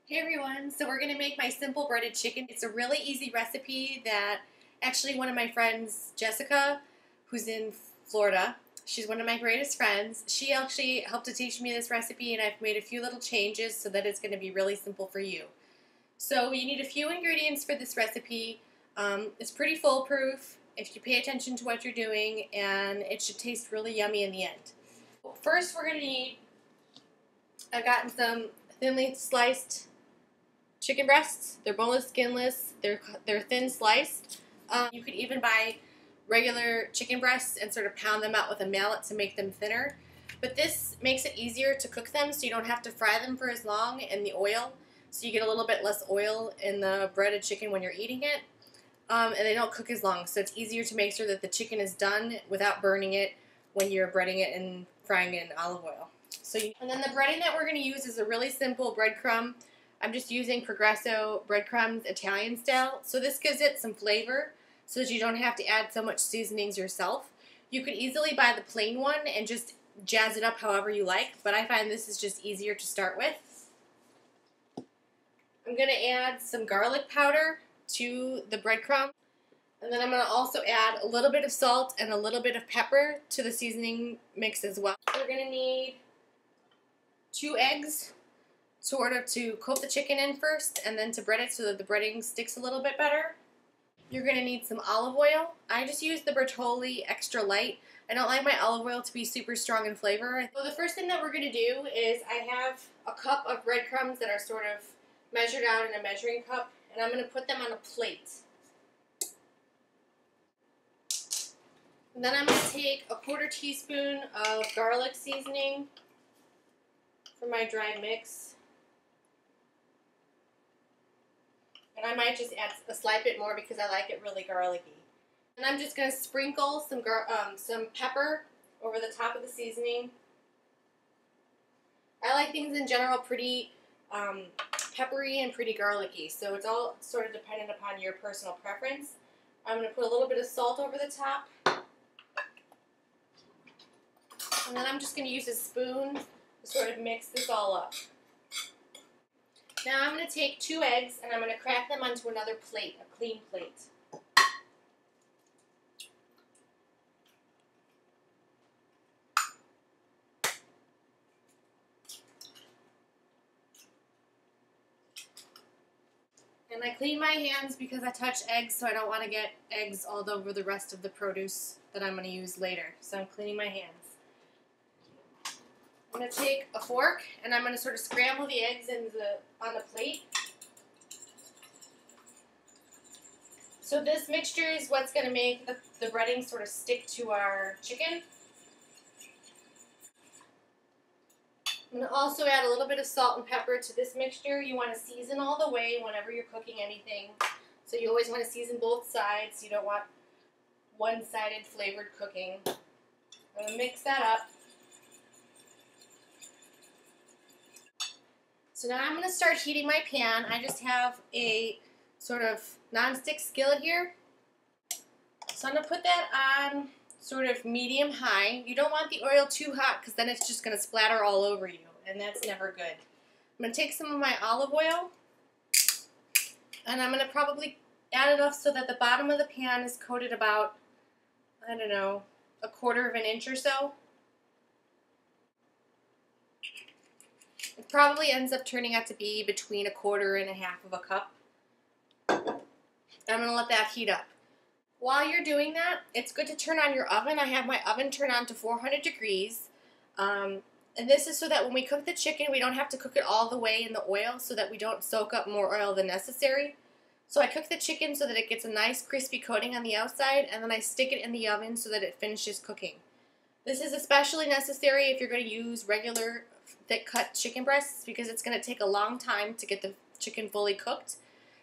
Hey everyone, so we're going to make my simple breaded chicken. It's a really easy recipe that actually one of my friends, Jessica, who's in Florida, she's one of my greatest friends. She actually helped to teach me this recipe, and I've made a few little changes so that it's going to be really simple for you. So you need a few ingredients for this recipe. It's pretty foolproof if you pay attention to what you're doing, and it should taste really yummy in the end. First we're going to need, I've gotten some thinly sliced chicken breasts. They're boneless, skinless. They're thin sliced. You could even buy regular chicken breasts and sort of pound them out with a mallet to make them thinner. But this makes it easier to cook them, so you don't have to fry them for as long in the oil. So you get a little bit less oil in the breaded chicken when you're eating it. And they don't cook as long, so it's easier to make sure that the chicken is done without burning it when you're breading it and frying it in olive oil. And then the breading that we're going to use is a really simple breadcrumb. I'm just using Progresso breadcrumbs Italian style. So this gives it some flavor so that you don't have to add so much seasonings yourself. You could easily buy the plain one and just jazz it up however you like, but I find this is just easier to start with. I'm going to add some garlic powder to the breadcrumb. And then I'm going to also add a little bit of salt and a little bit of pepper to the seasoning mix as well. We're going to need 2 eggs, sort of to coat the chicken in first and then to bread it so that the breading sticks a little bit better. You're going to need some olive oil. I just use the Bertolli Extra Light. I don't like my olive oil to be super strong in flavor. So the first thing that we're going to do is I have a cup of breadcrumbs that are sort of measured out in a measuring cup, and I'm going to put them on a plate. And then I'm going to take a 1/4 teaspoon of garlic seasoning for my dry mix. And I might just add a slight bit more because I like it really garlicky. And I'm just going to sprinkle some pepper over the top of the seasoning. I like things in general pretty peppery and pretty garlicky, so it's all sort of dependent upon your personal preference. I'm going to put a little bit of salt over the top. And then I'm just going to use a spoon to sort of mix this all up. Now I'm going to take 2 eggs and I'm going to crack them onto another plate, a clean plate. And I clean my hands because I touch eggs, so I don't want to get eggs all over the rest of the produce that I'm going to use later. So I'm cleaning my hands. I'm going to take a fork and I'm going to sort of scramble the eggs on the plate. So this mixture is what's going to make the breading sort of stick to our chicken. I'm going to also add a little bit of salt and pepper to this mixture. You want to season all the way whenever you're cooking anything. So you always want to season both sides. You don't want one-sided flavored cooking. I'm going to mix that up. So now I'm going to start heating my pan. I just have a sort of non-stick skillet here. So I'm going to put that on sort of medium-high. You don't want the oil too hot because then it's just going to splatter all over you, and that's never good. I'm going to take some of my olive oil, and I'm going to probably add enough so that the bottom of the pan is coated about, I don't know, 1/4 inch or so. It probably ends up turning out to be between 1/4 and 1/2 cup. I'm going to let that heat up. While you're doing that, it's good to turn on your oven. I have my oven turned on to 400 degrees. And this is so that when we cook the chicken, we don't have to cook it all the way in the oil so that we don't soak up more oil than necessary. So I cook the chicken so that it gets a nice crispy coating on the outside, and then I stick it in the oven so that it finishes cooking. This is especially necessary if you're going to use regular thick cut chicken breasts because it's going to take a long time to get the chicken fully cooked.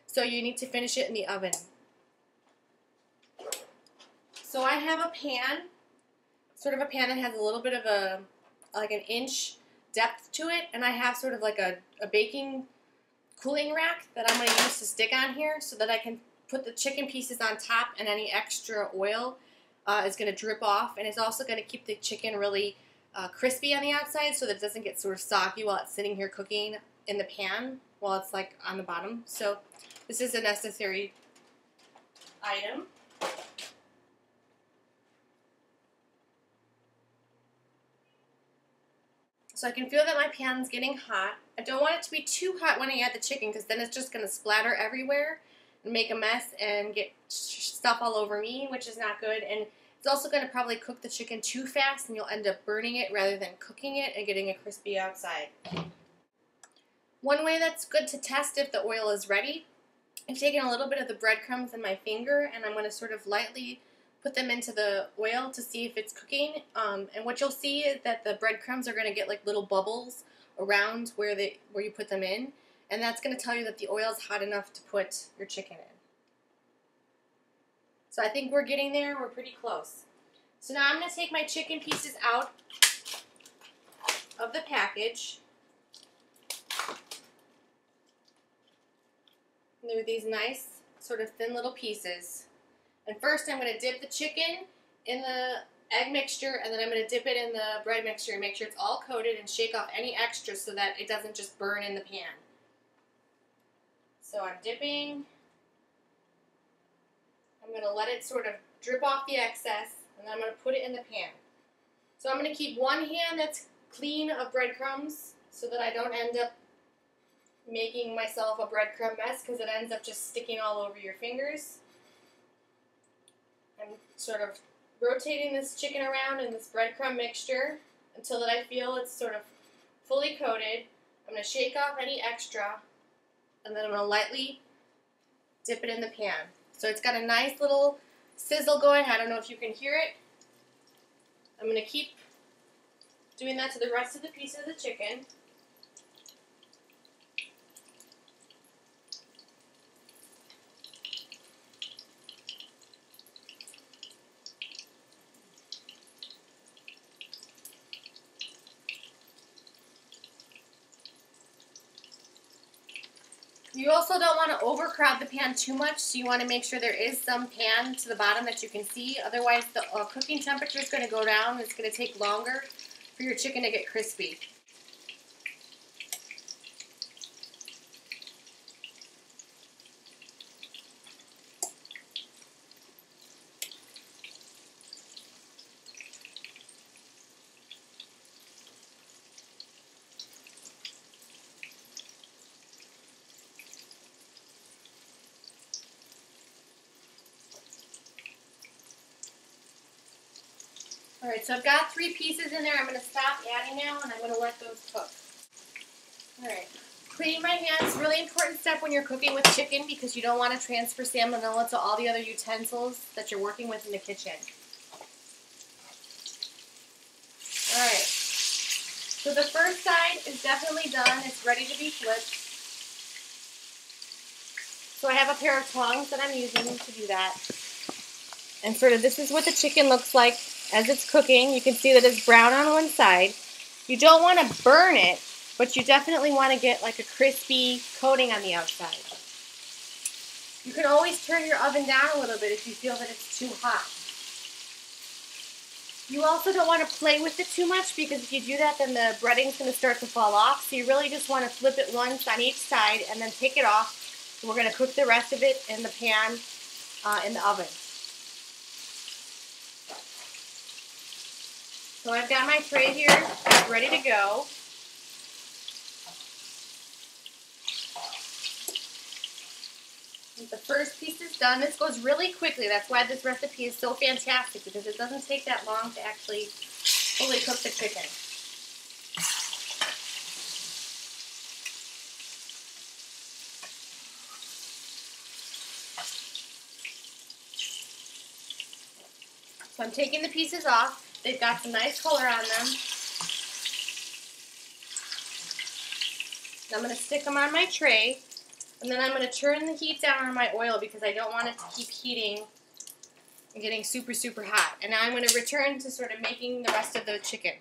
So you need to finish it in the oven. So I have a pan, sort of a pan that has a little bit of like an inch depth to it, and I have sort of like a baking cooling rack that I'm going to use to stick on here so that I can put the chicken pieces on top, and any extra oil is going to drip off, and it's also going to keep the chicken really crispy on the outside so that it doesn't get sort of soggy while it's sitting here cooking in the pan. while it's like on the bottom. So this is a necessary item. So I can feel that my pan's getting hot. I don't want it to be too hot when I add the chicken because then it's just going to splatter everywhere and make a mess and get stuff all over me, which is not good. And it's also going to probably cook the chicken too fast and you'll end up burning it rather than cooking it and getting it crispy outside. One way that's good to test if the oil is ready, I've taken a little bit of the breadcrumbs in my finger and I'm going to sort of lightly put them into the oil to see if it's cooking. And what you'll see is that the breadcrumbs are going to get like little bubbles around where you put them in. And that's going to tell you that the oil is hot enough to put your chicken in. So I think we're getting there. We're pretty close. So now I'm going to take my chicken pieces out of the package. And they're these nice sort of thin little pieces. And first I'm going to dip the chicken in the egg mixture and then I'm going to dip it in the bread mixture and make sure it's all coated and shake off any extras so that it doesn't just burn in the pan. So I'm dipping. I'm going to let it sort of drip off the excess and then I'm going to put it in the pan. So I'm going to keep one hand that's clean of breadcrumbs so that I don't end up making myself a breadcrumb mess because it ends up just sticking all over your fingers. I'm sort of rotating this chicken around in this breadcrumb mixture until that I feel it's sort of fully coated. I'm going to shake off any extra and then I'm going to lightly dip it in the pan. So it's got a nice little sizzle going. I don't know if you can hear it. I'm going to keep doing that to the rest of the piece of the chicken. You also don't want to overcrowd the pan too much, so you want to make sure there is some pan to the bottom that you can see. Otherwise, the cooking temperature is going to go down. It's going to take longer for your chicken to get crispy. Alright, so I've got 3 pieces in there. I'm going to stop adding now and I'm going to let those cook. Alright, cleaning my hands is a really important step when you're cooking with chicken because you don't want to transfer salmonella to all the other utensils that you're working with in the kitchen. Alright, so the first side is definitely done. It's ready to be flipped. So I have a pair of tongs that I'm using to do that. And sort of this is what the chicken looks like as it's cooking. You can see that it's brown on one side. You don't want to burn it, but you definitely want to get like a crispy coating on the outside. You can always turn your oven down a little bit if you feel that it's too hot. You also don't want to play with it too much because if you do that, then the breading's going to start to fall off. So you really just want to flip it once on each side and then take it off. And we're going to cook the rest of it in the pan in the oven. So I've got my tray here, it's ready to go. The first piece is done. This goes really quickly. That's why this recipe is so fantastic because it doesn't take that long to actually fully cook the chicken. So I'm taking the pieces off. They've got some nice color on them. I'm going to stick them on my tray, and then I'm going to turn the heat down on my oil because I don't want it to keep heating and getting super, super hot. And now I'm going to return to sort of making the rest of the chicken.